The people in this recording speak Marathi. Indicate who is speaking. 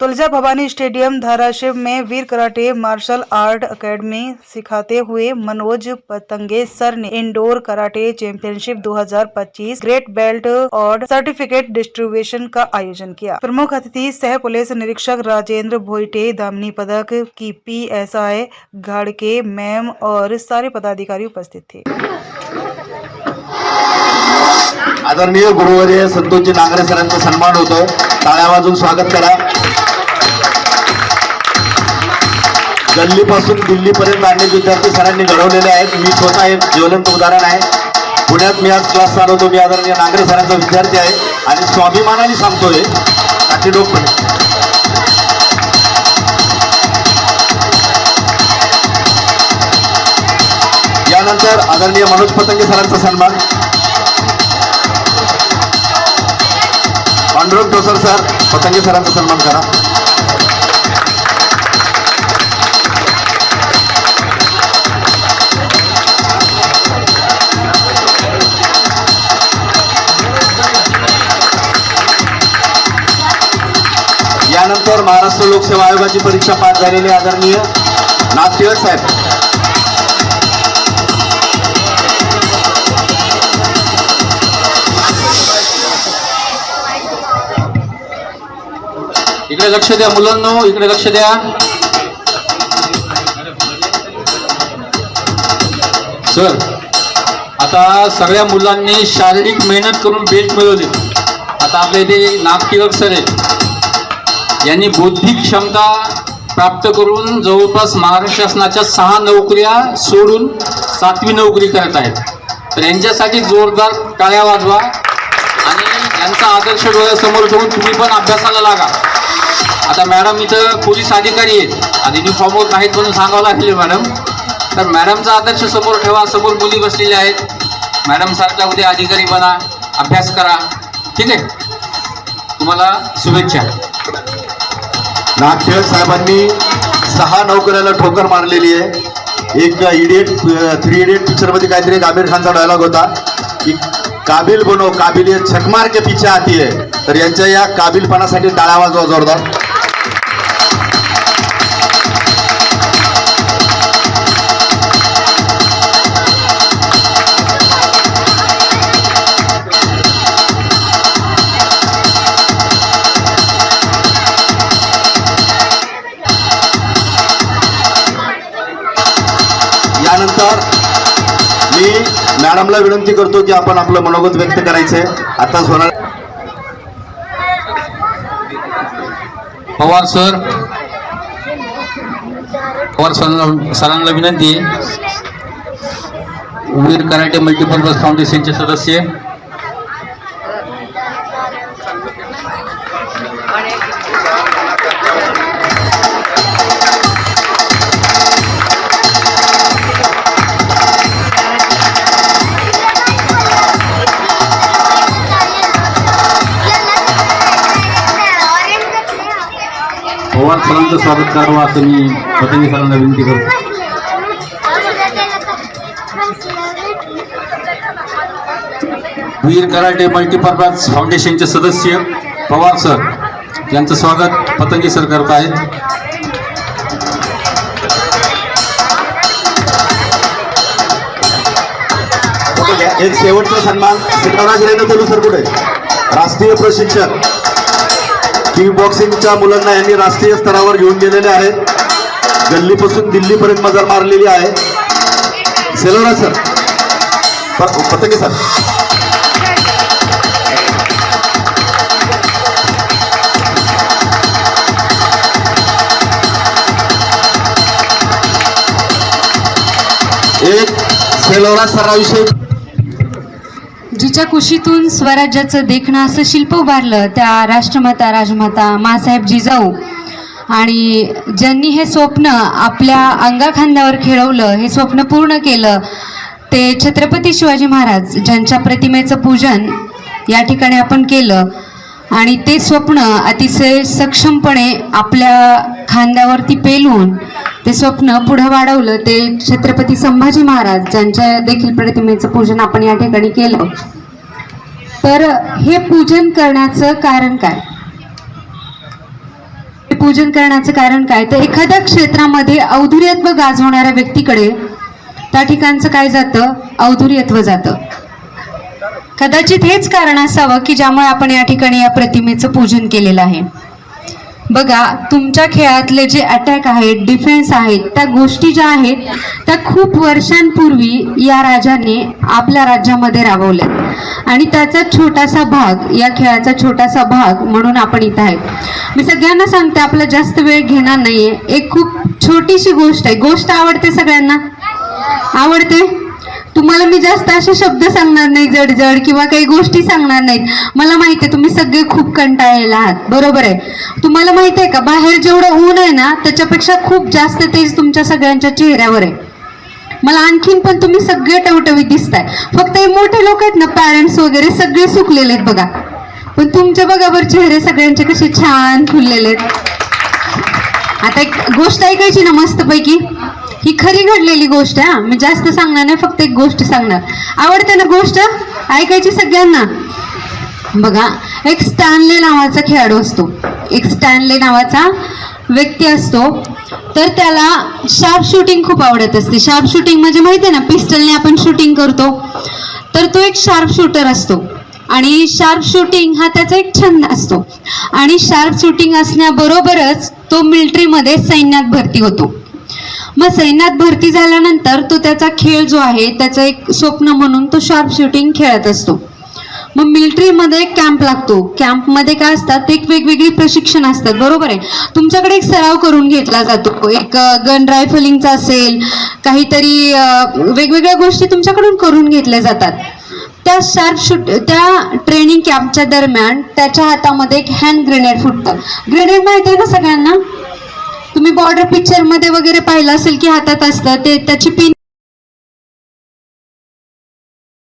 Speaker 1: तुलजा भवानी स्टेडियम धाराशिव में वीर कराटे मार्शल आर्ट एकेडमी सिखाते हुए मनोज पतंगे सर ने indoor karate championship 2025 great belt और सर्टिफिकेट डिस्ट्रीब्यूशन का आयोजन किया। प्रमुख अतिथि सह पुलिस निरीक्षक राजेंद्र भोईटे, दामिनी पदक की PSI घाड़के मैम और सारे पदाधिकारी उपस्थित थे।
Speaker 2: आदरणीय गुरुवर्य संतोषजी नांगरे सरांचा सन्मान होतोय, टाळ्या वाजवून स्वागत करा। गल्लीपासून दिल्लीपर्यंत अनेक विद्यार्थी सरांनी घडवलेले आहेत। मी स्वतः एक ज्वलंत उदाहरण आहे। पुण्यात मी आज क्लास चालवतो, मी आदरणीय नांगरे सरांचा विद्यार्थी आहे आणि स्वाभिमानाने सांगतोय काठीडोकपणे। यानंतर आदरणीय मनोज पतंगे सरांचा सन्मान। पांडुरंग ठोसर सर, पतंगे सरांचा सन्मान करा। यानंतर महाराष्ट्र लोकसेवा आयोगाची परीक्षा पास झालेले आदरणीय नागटिळक साहेब। इकडे लक्ष द्या मुलांनो, इकडे लक्ष द्या। सर, आता सगळ्या मुलांनी शारीरिक मेहनत करून बेल्ट मिळवली। आता आपल्या इथे नागटिळक सर आहेत, यांनी बौद्धिक क्षमता प्राप्त करून जवळपास महाराष्ट्र शासनाच्या 6 नोकऱ्या सोडून 7वी नोकरी करत आहेत। तर यांच्यासाठी जोरदार टाळ्या वाजवा आणि यांचा आदर्श डोळ्यासमोर ठेवून तुम्ही पण अभ्यासाला लागा। आता मॅडम इथं पोलीस अधिकारी आहेत, आता युनिफॉर्मवर नाहीत म्हणून सांगावं लागले मॅडम। तर मॅडमचा आदर्श समोर ठेवा, समोर मुली बसलेल्या आहेत। मॅडम सारखा उद्या अधिकारी बना, अभ्यास करा, ठीक आहे? तुम्हाला शुभेच्छा। नागटिळक साहेबांनी 6 नोकऱ्याला ठोकर मारलेली आहे। एक इडियट 3 इडियट पिक्चर मध्ये काहीतरी एक आमिर खानचा डायलॉग होता की काबिल बनो काबिलियत छकमार के पीछे आती है। तर यांच्या या काबिलपणासाठी टाळ्या वाजवा जोरदार। यानंतर मी मॅडमला विनंती करतो की आपण आपलं मनोगत व्यक्त करायचंय। आताच होणार
Speaker 3: पवार सरांना विनंती आहे, वीर कराटे मल्टीपर्पज फाउंडेशनचे सदस्य पवार सरांचं स्वागत करावं असं मी पतंगे सरांना विनंती करतो। वीर कराटे मल्टीपर्पज फाउंडेशनचे सदस्य पवार सर यांचं स्वागत पतंगे सर करत आहेत।
Speaker 2: एक शेवटचा सन्मान सिद्धराज रेणुतेलू सर कुठे, राष्ट्रीय प्रशिक्षक किक बॉक्सिंगच्या मुलांना यांनी राष्ट्रीय स्तरावर घेऊन गेलेले आहेत। गल्लीपासून दिल्लीपर्यंत मजल मारलेली आहे। सेलोरा सर, पतंगे सर। एक सेलोरा सराविषयी
Speaker 4: जिच्या कुशीतून स्वराज्याचं देखणं असं शिल्प उभारलं त्या राष्ट्रमाता राजमाता माँसाहेब जिजाऊ आणि ज्यांनी हे स्वप्न आपल्या अंगाखांद्यावर खेळवलं, हे स्वप्न पूर्ण केलं ते छत्रपती शिवाजी महाराज, ज्यांच्या प्रतिमेचं पूजन या ठिकाणी आपण केलं आणि ते स्वप्न अतिशय सक्षमपणे आपल्या खांद्यावरती पेलून ते स्वप्न पुढे वाढवलं ते छत्रपती संभाजी महाराज, ज्यांच्या देखील प्रतिमेचं पूजन आपण या ठिकाणी केलं। तर हे पूजन करण्याचं कारण काय? पूजन करण्याचं कारण काय, तर एखाद्या क्षेत्रामध्ये औद्धुर्यत्व गाजवणाऱ्या व्यक्तीकडे त्या ठिकाणचं काय जातं, औद्धुर्यत्व जातं. कदाचित हेच कारण असावं की ज्यामुळे आपण या ठिकाणी या प्रतिमेचं पूजन केलेलं आहे. बघा, तुमच्या खेळातले जे अटॅक आहेत, डिफेन्स आहेत, त्या गोष्टी ज्या आहेत त्या खूप वर्षांपूर्वी या राजाने आपल्या राज्यामध्ये राबवल्यात आणि त्याचा छोटासा भाग, या खेळाचा छोटासा भाग म्हणून आपण इथं आहे. मी सगळ्यांना सांगते, आपला जास्त वेळ घेणार नाहीये. एक खूप छोटीशी गोष्ट आहे. गोष्ट आवडते सगळ्यांना? आवडते? तुम्हाला मी जास्त असे शब्द सांगणार नाही, जड किंवा काही गोष्टी सांगणार नाहीत. मला माहिती आहे तुम्ही सगळे खूप कंटाळलेले आहात, बरोबर आहे. तुम्हाला माहिती आहे का, बाहेर जेवढं ऊन आहे ना त्याच्यापेक्षा खूप जास्त तेज तुमच्या सगळ्यांच्या चेहऱ्यावर आहे. मला आणखीन पण तुम्ही सगळे टवटवीत दिसताय. फक्त हे मोठे लोक आहेत ना, पॅरेंट्स वगैरे, सगळे सुकलेले आहेत बघा. पण तुमच्या बघावर चेहरे सगळ्यांचे कसे छान खुललेले आहेत. आता एक गोष्ट ऐकायची ना मस्तपैकी, ही खरी घडलेली गोष्ट आहे. मी जास्त सांगणार नाही, फक्त एक गोष्ट सांगणार. आवडते ना गोष्ट ऐकायची सगळ्यांना? बघा, एक स्टॅनले नावाचा खेळाडू असतो, एक स्टॅनले नावाचा व्यक्ती असतो. तर त्याला शार्प शूटिंग खूप आवडत असते. शार्प शूटिंग म्हणजे माहिती आहे ना, पिस्टलने आपण शूटिंग करतो. तर तो एक शार्प शूटर असतो आणि शार्प शूटिंग हा त्याचा एक छंद असतो. आणि शार्प शूटिंग असण्याबरोबरच तो मिलिटरीमध्ये सैन्यात भरती होतो. मग सैन्यात भरती झाल्यानंतर तो त्याचा खेळ जो आहे, त्याचं एक स्वप्न म्हणून तो शार्प शूटिंग खेळत असतो. मग मिलिटरीमध्ये एक कॅम्प लागतो. कॅम्पमध्ये काय असतात, एक वेगवेगळी प्रशिक्षण असतात, बरोबर आहे. तुमच्याकडे एक सराव करून घेतला जातो. एक गन रायफलिंगचा असेल, काहीतरी वेगवेगळ्या गोष्टी तुमच्याकडून करून घेतल्या जातात. त्या ट्रेनिंग कॅम्पच्या दरम्यान त्याच्या हातामध्ये एक हँड ग्रेनेड फुटतं. ग्रेनेड माहिती आहे ना सगळ्यांना? तुम्ही बॉर्डर पिक्चर मध्ये वगैरे पाहिलं असेल की हातात असतं ते, त्याची पिन